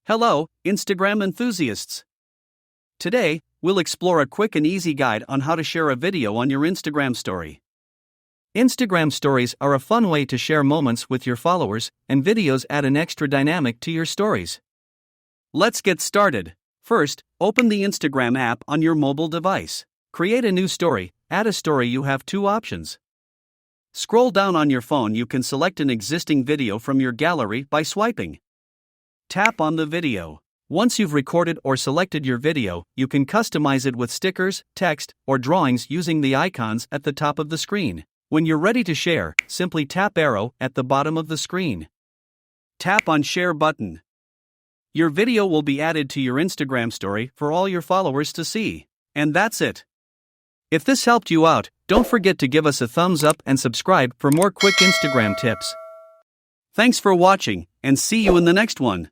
Hello, Instagram enthusiasts! Today, we'll explore a quick and easy guide on how to share a video on your Instagram story. Instagram stories are a fun way to share moments with your followers, and videos add an extra dynamic to your stories. Let's get started. First, open the Instagram app on your mobile device. Create a new story. Add a story. You have two options. Scroll down on your phone. You can select an existing video from your gallery by swiping. Tap on the video. Once you've recorded or selected your video, you can customize it with stickers, text, or drawings using the icons at the top of the screen. When you're ready to share, simply tap arrow at the bottom of the screen. Tap on Share button. Your video will be added to your Instagram story for all your followers to see. And that's it. If this helped you out, don't forget to give us a thumbs up and subscribe for more quick Instagram tips. Thanks for watching, and see you in the next one.